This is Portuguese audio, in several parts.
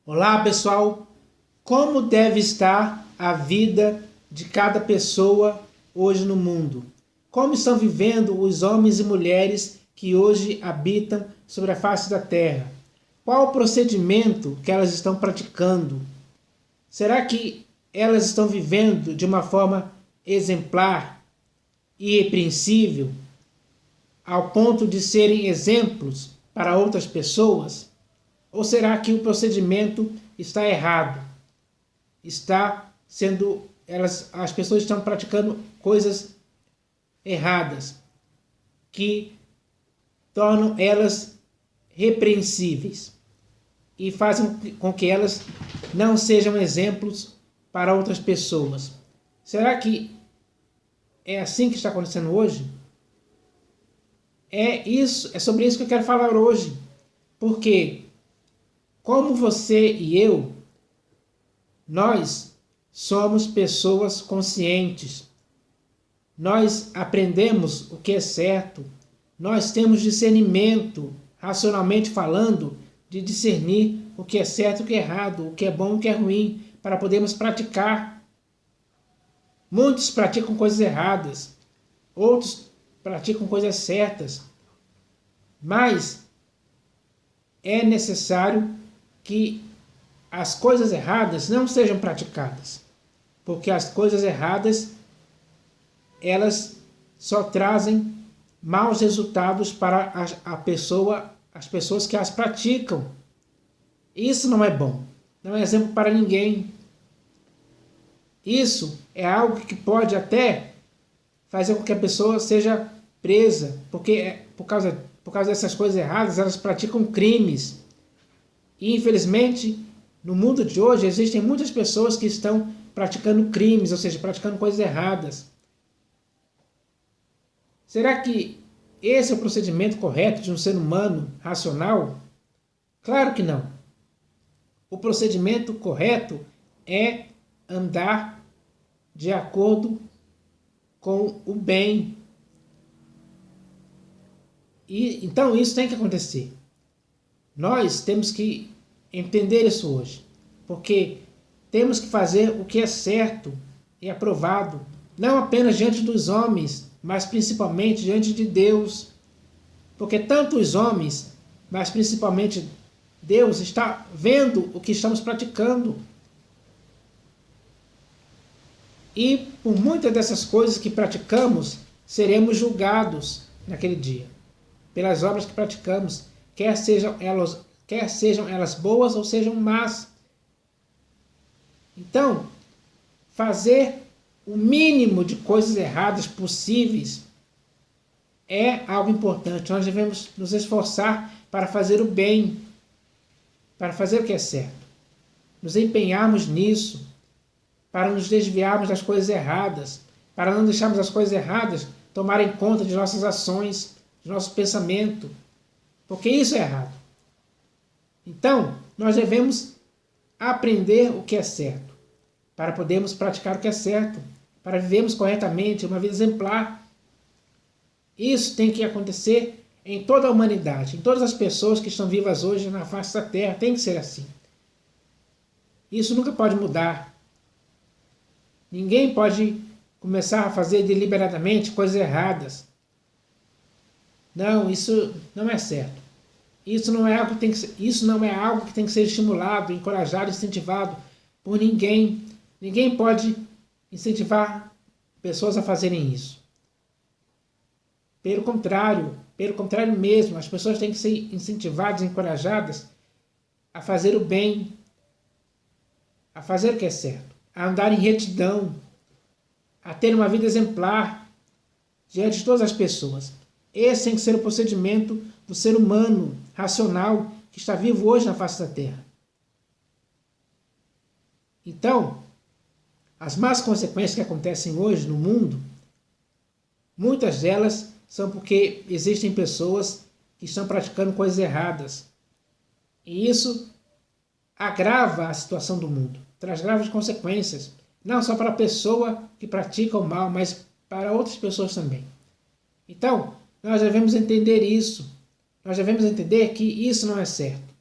Olá, pessoal! Como deve estar a vida de cada pessoa hoje no mundo? Como estão vivendo os homens e mulheres que hoje habitam sobre a face da Terra? Qual o procedimento que elas estão praticando? Será que elas estão vivendo de uma forma exemplar e irrepreensível, ao ponto de serem exemplos para outras pessoas? Ou será que o procedimento está errado? As pessoas estão praticando coisas erradas que tornam elas repreensíveis e fazem com que elas não sejam exemplos para outras pessoas. Será que é assim que está acontecendo hoje? É sobre isso que eu quero falar hoje. Porque como você e eu, nós somos pessoas conscientes. Nós aprendemos o que é certo. Nós temos discernimento, racionalmente falando, de discernir o que é certo e o que é errado, o que é bom e o que é ruim, para podermos praticar. Muitos praticam coisas erradas, outros praticam coisas certas, mas é necessário que as coisas erradas não sejam praticadas, porque as coisas erradas elas só trazem maus resultados para as pessoas que as praticam. Isso não é bom, não é exemplo para ninguém. Isso é algo que pode até fazer com que a pessoa seja presa, porque por causa dessas coisas erradas elas praticam crimes. E infelizmente no mundo de hoje existem muitas pessoas que estão praticando crimes, ou seja, praticando coisas erradas. Será que esse é o procedimento correto de um ser humano racional? Claro que não. O procedimento correto é andar de acordo com o bem. E então isso tem que acontecer. Nós temos que entender isso hoje, porque temos que fazer o que é certo e aprovado, não apenas diante dos homens, mas principalmente diante de Deus. Porque tanto os homens, mas principalmente Deus, está vendo o que estamos praticando. E por muitas dessas coisas que praticamos, seremos julgados naquele dia, pelas obras que praticamos, quer sejam elas boas ou sejam más. Então, fazer o mínimo de coisas erradas possíveis é algo importante. Nós devemos nos esforçar para fazer o bem, para fazer o que é certo. Nos empenharmos nisso, para nos desviarmos das coisas erradas, para não deixarmos as coisas erradas tomarem conta de nossas ações, de nosso pensamento, porque isso é errado. Então, nós devemos aprender o que é certo, para podermos praticar o que é certo, para vivermos corretamente, uma vida exemplar. Isso tem que acontecer em toda a humanidade, em todas as pessoas que estão vivas hoje na face da Terra, tem que ser assim. Isso nunca pode mudar. Ninguém pode começar a fazer deliberadamente coisas erradas. Não, isso não é certo. Isso não é algo que tem que ser estimulado, encorajado, incentivado por ninguém. Ninguém pode incentivar pessoas a fazerem isso. Pelo contrário mesmo, as pessoas têm que ser incentivadas, encorajadas a fazer o bem, a fazer o que é certo, a andar em retidão, a ter uma vida exemplar diante de todas as pessoas. Esse tem que ser o procedimento do ser humano racional que está vivo hoje na face da Terra. Então, as más consequências que acontecem hoje no mundo, muitas delas são porque existem pessoas que estão praticando coisas erradas. E isso agrava a situação do mundo, traz graves consequências, não só para a pessoa que pratica o mal, mas para outras pessoas também. Então, nós devemos entender isso. Nós devemos entender que isso não é certo.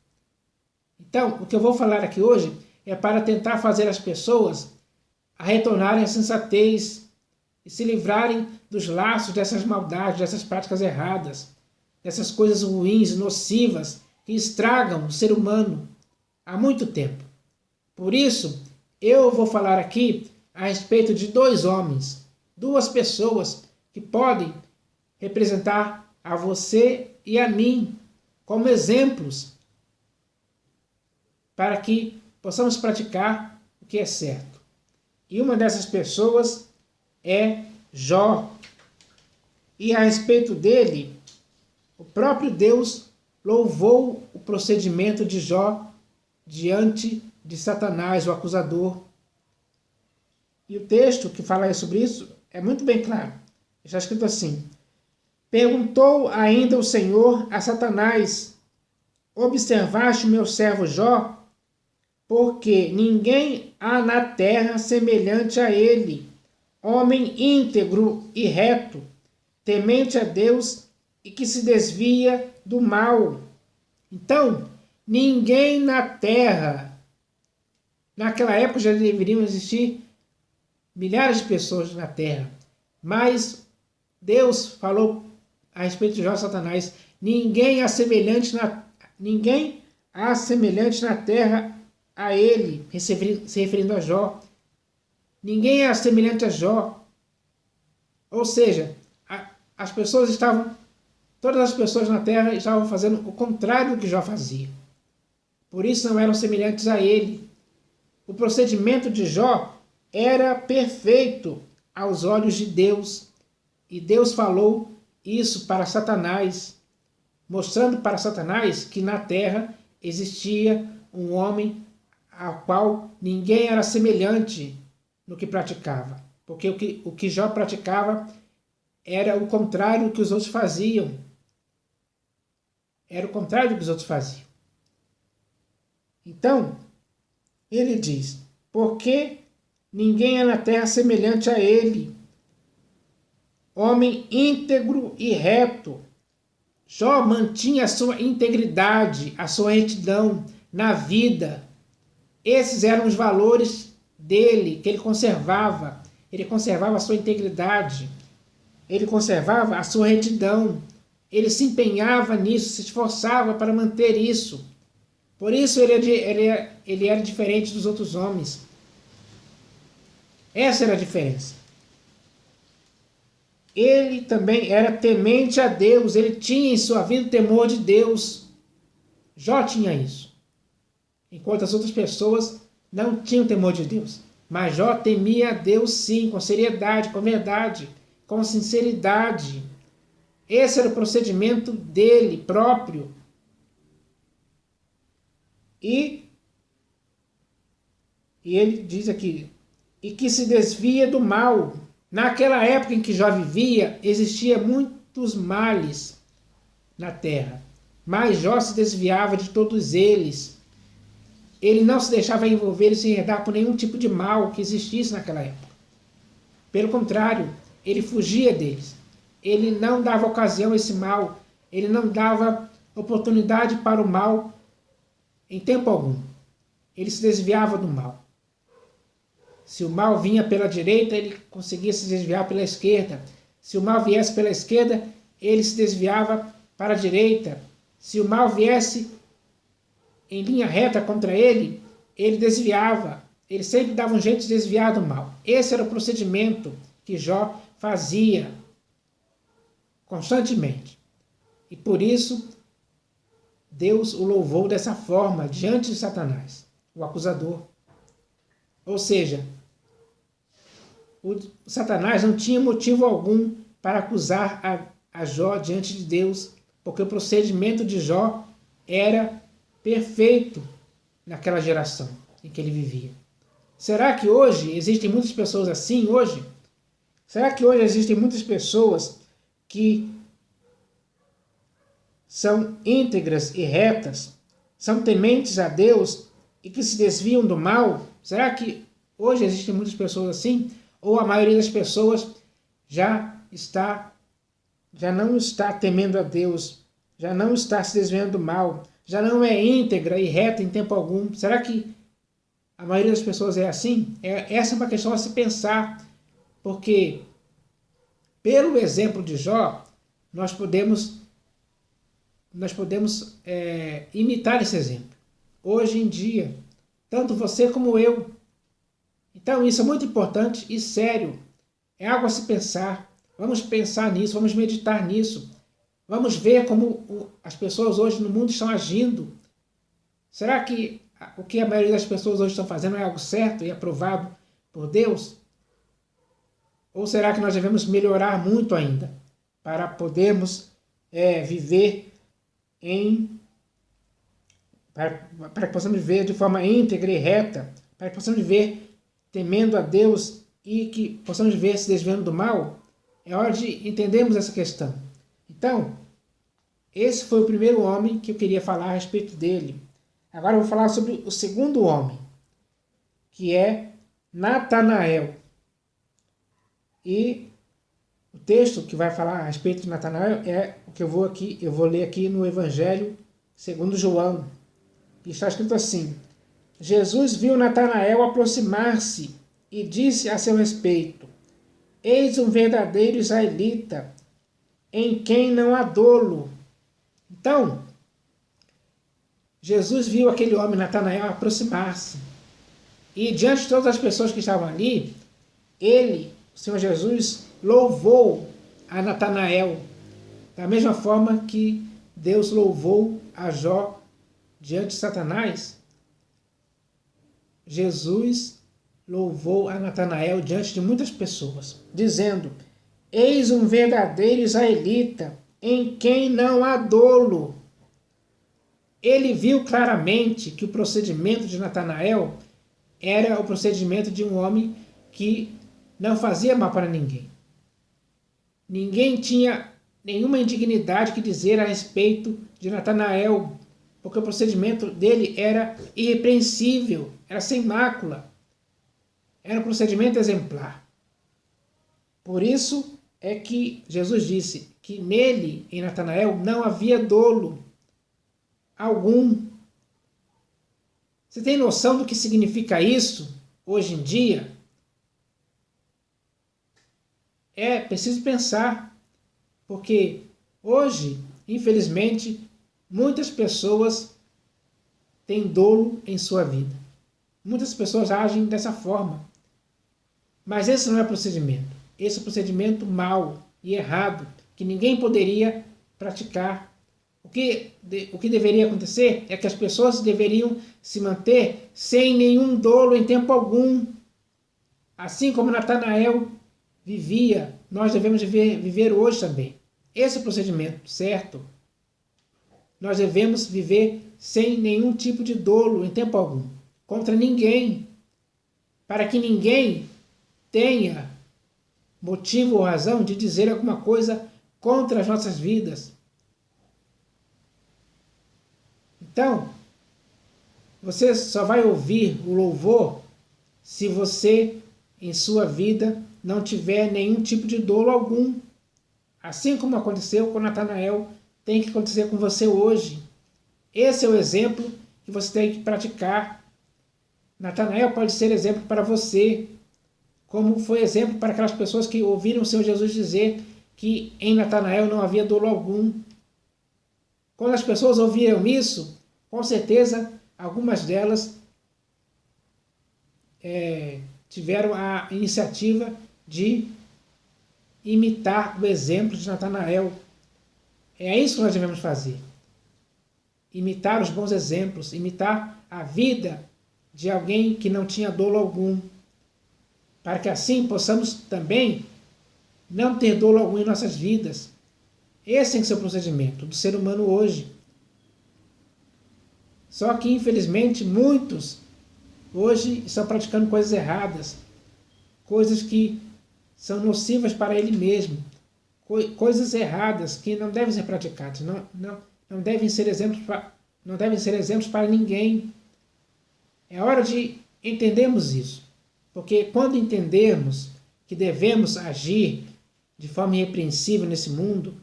Então, o que eu vou falar aqui hoje é para tentar fazer as pessoas a retornarem à sensatez e se livrarem dos laços dessas maldades, dessas práticas erradas, dessas coisas ruins e nocivas que estragam o ser humano há muito tempo. Por isso, eu vou falar aqui a respeito de dois homens, duas pessoas que podem representar a você e a mim como exemplos para que possamos praticar o que é certo. E uma dessas pessoas é Jó. E a respeito dele, o próprio Deus louvou o procedimento de Jó diante de Satanás, o acusador. E o texto que fala sobre isso é muito bem claro. Está escrito assim: perguntou ainda o Senhor a Satanás: observaste o meu servo Jó? Porque ninguém há na terra semelhante a ele, homem íntegro e reto, temente a Deus e que se desvia do mal. Então, ninguém na terra, naquela época já deveriam existir milhares de pessoas na terra, mas Deus falou a respeito de Jó a Satanás: ninguém há semelhante na terra a ele, se referindo a Jó. Ninguém é semelhante a Jó. Ou seja, todas as pessoas na terra estavam fazendo o contrário do que Jó fazia. Por isso não eram semelhantes a ele. O procedimento de Jó era perfeito aos olhos de Deus. E Deus falou isso para Satanás, mostrando para Satanás que na terra existia um homem ao qual ninguém era semelhante no que praticava. Porque o que Jó praticava era o contrário do que os outros faziam. Era o contrário do que os outros faziam. Então, ele diz: porque ninguém é na terra semelhante a ele, homem íntegro e reto. Jó mantinha a sua integridade, a sua retidão na vida. Esses eram os valores dele, que ele conservava. Ele conservava a sua integridade, ele conservava a sua retidão, ele se empenhava nisso, se esforçava para manter isso. Por isso ele era diferente dos outros homens. Essa era a diferença. Ele também era temente a Deus, ele tinha em sua vida o temor de Deus. Jó tinha isso. Enquanto as outras pessoas não tinham temor de Deus. Mas Jó temia a Deus sim, com seriedade, com verdade, com sinceridade. Esse era o procedimento dele próprio. E ele diz aqui: e que se desvia do mal. Naquela época em que Jó vivia, existia muitos males na terra. Mas Jó se desviava de todos eles. Ele não se deixava envolver e se enredar por nenhum tipo de mal que existisse naquela época. Pelo contrário, ele fugia deles. Ele não dava ocasião a esse mal. Ele não dava oportunidade para o mal em tempo algum. Ele se desviava do mal. Se o mal vinha pela direita, ele conseguia se desviar pela esquerda. Se o mal viesse pela esquerda, ele se desviava para a direita. Se o mal viesse em linha reta contra ele, ele desviava. Ele sempre dava um jeito de desviar do mal. Esse era o procedimento que Jó fazia constantemente. E por isso, Deus o louvou dessa forma diante de Satanás, o acusador. Ou seja, o Satanás não tinha motivo algum para acusar a Jó diante de Deus, porque o procedimento de Jó era perfeito naquela geração em que ele vivia. Será que hoje existem muitas pessoas assim hoje? Será que hoje existem muitas pessoas que são íntegras e retas, são tementes a Deus e que se desviam do mal? Será que hoje existem muitas pessoas assim? Ou a maioria das pessoas já não está temendo a Deus, já não está se desviando do mal, já não é íntegra e reta em tempo algum. Será que a maioria das pessoas é assim? Essa é uma questão a se pensar, porque pelo exemplo de Jó, nós podemos imitar esse exemplo. Hoje em dia, tanto você como eu. Então isso é muito importante e sério. É algo a se pensar. Vamos pensar nisso, vamos meditar nisso. Vamos ver como as pessoas hoje no mundo estão agindo. Será que o que a maioria das pessoas hoje estão fazendo é algo certo e aprovado por Deus? Ou será que nós devemos melhorar muito ainda para podermos viver para que possamos viver de forma íntegra e reta, para que possamos viver temendo a Deus e que possamos viver se desviando do mal? É hora de entendermos essa questão. Então, esse foi o primeiro homem que eu queria falar a respeito dele. Agora eu vou falar sobre o segundo homem, que é Natanael. E o texto que vai falar a respeito de Natanael é o que eu vou ler aqui no Evangelho segundo João. E está escrito assim: Jesus viu Natanael aproximar-se e disse a seu respeito: Eis um verdadeiro israelita, em quem não há dolo. Então, Jesus viu aquele homem, Natanael, aproximar-se. E diante de todas as pessoas que estavam ali, o Senhor Jesus, louvou a Natanael, da mesma forma que Deus louvou a Jó diante de Satanás. Jesus louvou a Natanael diante de muitas pessoas, dizendo: Eis um verdadeiro israelita, em quem não há dolo. Ele viu claramente que o procedimento de Natanael era o procedimento de um homem que não fazia mal para ninguém. Ninguém tinha nenhuma indignidade que dizer a respeito de Natanael, porque o procedimento dele era irrepreensível, era sem mácula, era um procedimento exemplar. Por isso é que Jesus disse que nele, em Natanael, não havia dolo algum. Você tem noção do que significa isso hoje em dia? É preciso pensar, porque hoje, infelizmente, muitas pessoas têm dolo em sua vida. Muitas pessoas agem dessa forma. Mas esse não é procedimento. Esse é um procedimento mau e errado, que ninguém poderia praticar. O que deveria acontecer é que as pessoas deveriam se manter sem nenhum dolo em tempo algum. Assim como Natanael vivia, nós devemos viver hoje também. Esse é o procedimento certo. Nós devemos viver sem nenhum tipo de dolo em tempo algum, contra ninguém, para que ninguém tenha motivo ou razão de dizer alguma coisa contra as nossas vidas. Então, você só vai ouvir o louvor se você, em sua vida, não tiver nenhum tipo de dolo algum. Assim como aconteceu com Natanael, tem que acontecer com você hoje. Esse é o exemplo que você tem que praticar. Natanael pode ser exemplo para você, como foi exemplo para aquelas pessoas que ouviram o Senhor Jesus dizer que em Natanael não havia dolo algum. Quando as pessoas ouviram isso, com certeza algumas delas tiveram a iniciativa de imitar o exemplo de Natanael. É isso que nós devemos fazer. Imitar os bons exemplos, imitar a vida de alguém que não tinha dolo algum, para que assim possamos também não ter dolo algum em nossas vidas. Esse tem que ser o procedimento do ser humano hoje. Só que, infelizmente, muitos hoje estão praticando coisas erradas, coisas que são nocivas para ele mesmo, coisas erradas que não devem ser praticadas, não devem ser exemplos para ninguém. É hora de entendermos isso, porque quando entendermos que devemos agir de forma irrepreensível nesse mundo,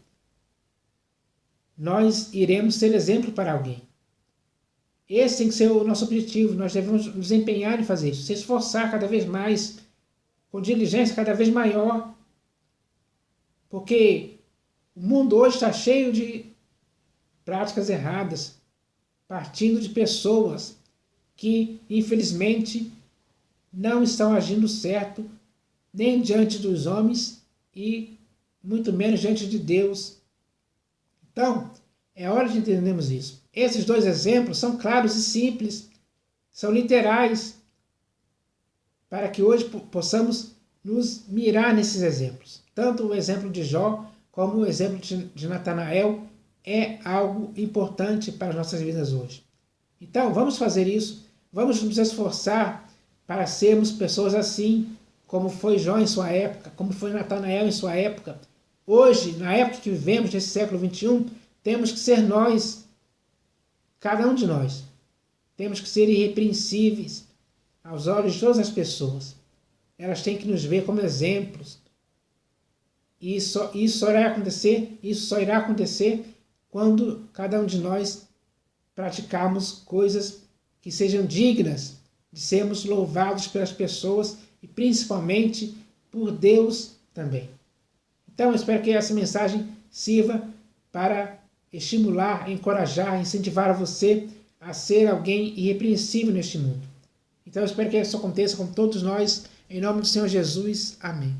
nós iremos ser exemplo para alguém. Esse tem que ser o nosso objetivo. Nós devemos nos empenhar em fazer isso, se esforçar cada vez mais, com diligência cada vez maior, porque o mundo hoje está cheio de práticas erradas, partindo de pessoas que, infelizmente, não estão agindo certo, nem diante dos homens e muito menos diante de Deus. Então, é hora de entendermos isso. Esses dois exemplos são claros e simples, são literais, para que hoje possamos nos mirar nesses exemplos. Tanto o exemplo de Jó como o exemplo de Natanael é algo importante para as nossas vidas hoje. Então, vamos fazer isso, vamos nos esforçar para sermos pessoas assim, como foi Jó em sua época, como foi Natanael em sua época. Hoje, na época que vivemos, nesse século XXI, temos que ser nós, cada um de nós. Temos que ser irrepreensíveis aos olhos de todas as pessoas. Elas têm que nos ver como exemplos. E isso só irá acontecer quando cada um de nós praticarmos coisas que sejam dignas de sermos louvados pelas pessoas e principalmente por Deus também. Então, eu espero que essa mensagem sirva para estimular, encorajar, incentivar você a ser alguém irrepreensível neste mundo. Então, eu espero que isso aconteça com todos nós, em nome do Senhor Jesus. Amém.